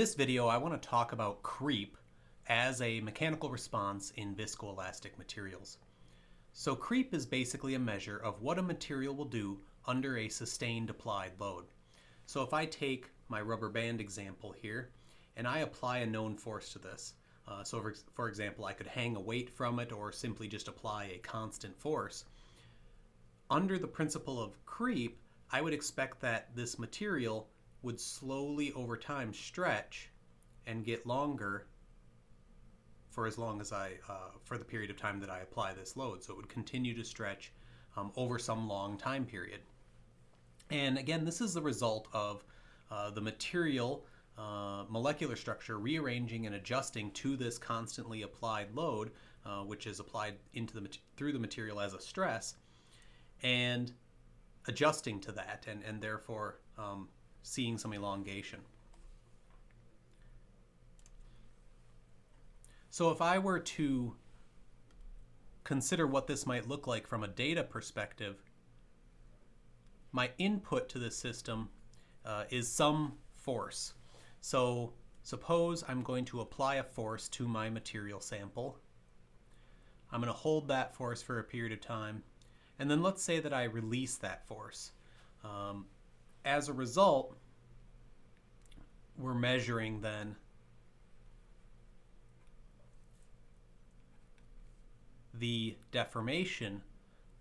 this video, I want to talk about creep as a mechanical response in viscoelastic materials. So creep is basically a measure of what a material will do under a sustained applied load. So if I take my rubber band example here and I apply a known force to this, for example, I could hang a weight from it or simply just apply a constant force. Under the principle of creep, I would expect that this material would slowly over time stretch and get longer for as long as for the period of time that I apply this load. So it would continue to stretch over some long time period. And again, this is the result of the material molecular structure rearranging and adjusting to this constantly applied load, which is applied through the material as a stress, and adjusting to that, and therefore seeing some elongation. So if I were to consider what this might look like from a data perspective, my input to this system is some force. So suppose I'm going to apply a force to my material sample. I'm going to hold that force for a period of time, and then let's say that I release that force. As a result, we're measuring then the deformation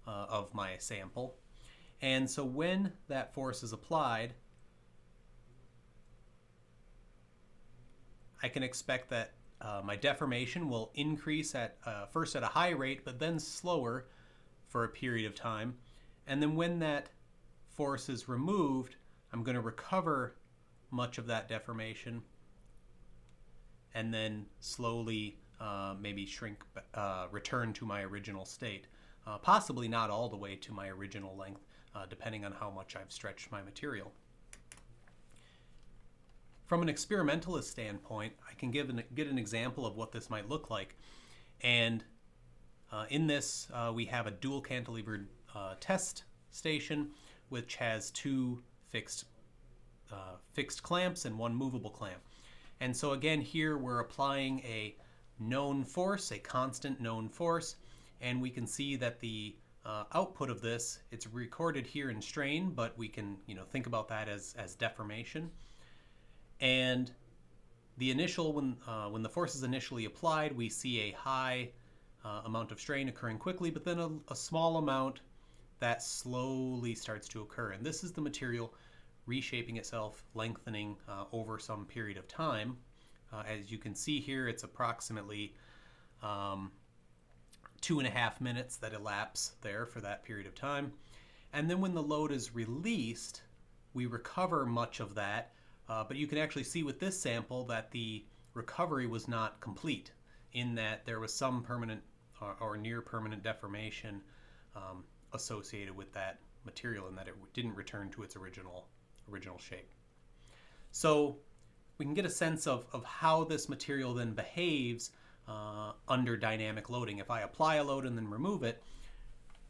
of my sample. And so when that force is applied, I can expect that my deformation will increase at first at a high rate, but then slower for a period of time. And then when that force is removed, I'm going to recover much of that deformation and then slowly maybe return to my original state. Possibly not all the way to my original length, depending on how much I've stretched my material. From an experimentalist standpoint, I can get an example of what this might look like. And in this, we have a dual cantilevered test station, which has two fixed clamps and one movable clamp. And so again, here we're applying a known force, a constant known force, and we can see that the output of this, it's recorded here in strain, but we can think about that as deformation. And the initial, when the force is initially applied, we see a high amount of strain occurring quickly, but then a small amount that slowly starts to occur. And this is the material reshaping itself, lengthening over some period of time. As you can see here, it's approximately 2.5 minutes that elapse there for that period of time. And then when the load is released, we recover much of that, but you can actually see with this sample that the recovery was not complete, in that there was some permanent or near permanent deformation associated with that material, and that it didn't return to its original shape. So we can get a sense of how this material then behaves under dynamic loading. If I apply a load and then remove it,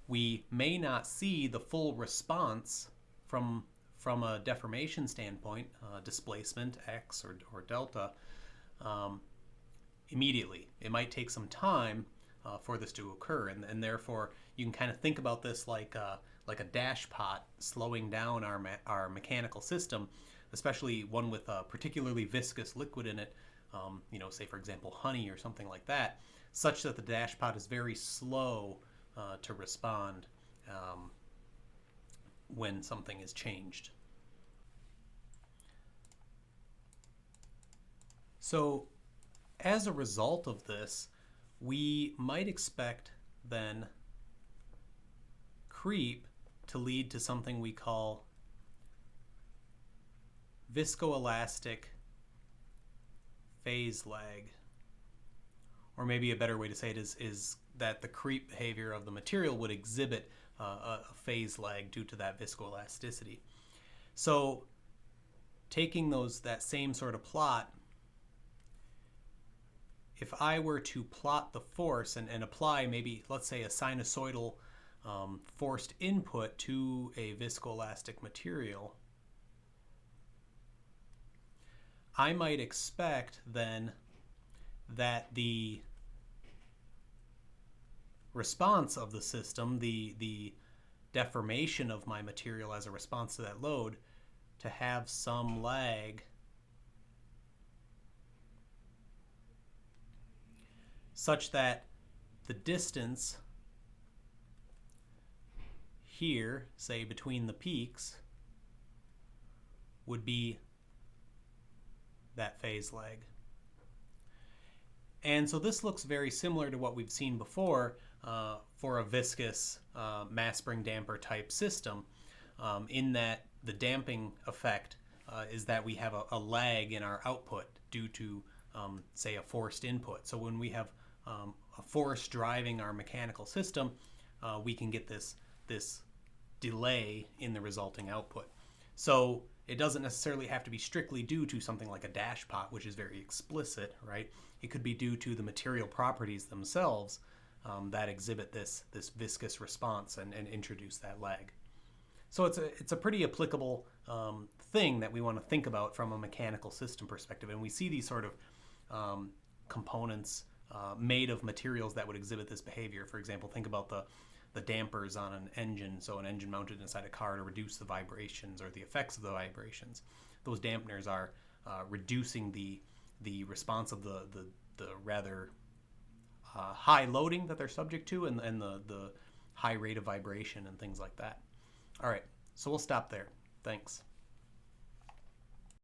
we may not see the full response from a deformation standpoint, displacement x or delta, immediately. It might take some time for this to occur, and therefore you can kind of think about this like a dash pot slowing down our mechanical system, especially one with a particularly viscous liquid in it, say for example honey or something like that, such that the dash pot is very slow to respond when something is changed. So as a result of this, we might expect then creep to lead to something we call viscoelastic phase lag. Or maybe a better way to say it is that the creep behavior of the material would exhibit a phase lag due to that viscoelasticity. So taking that same sort of plot, if I were to plot the force and apply maybe, let's say, a sinusoidal forced input to a viscoelastic material, I might expect then that the response of the system, the deformation of my material as a response to that load, to have some lag such that the distance here, say between the peaks, would be that phase lag. And so this looks very similar to what we've seen before for a viscous mass spring damper type system, in that the damping effect is that we have a lag in our output due to, say, a forced input. So when we have a force driving our mechanical system, we can get this delay in the resulting output. So it doesn't necessarily have to be strictly due to something like a dash pot, which is very explicit, right? It could be due to the material properties themselves that exhibit this viscous response and introduce that lag. So it's a pretty applicable thing that we want to think about from a mechanical system perspective. And we see these sort of components made of materials that would exhibit this behavior. For example, think about the dampers on an engine, so an engine mounted inside a car to reduce the vibrations or the effects of the vibrations. Those dampeners are reducing the response of the rather high loading that they're subject to, and the high rate of vibration and things like that. All right, so we'll stop there. Thanks.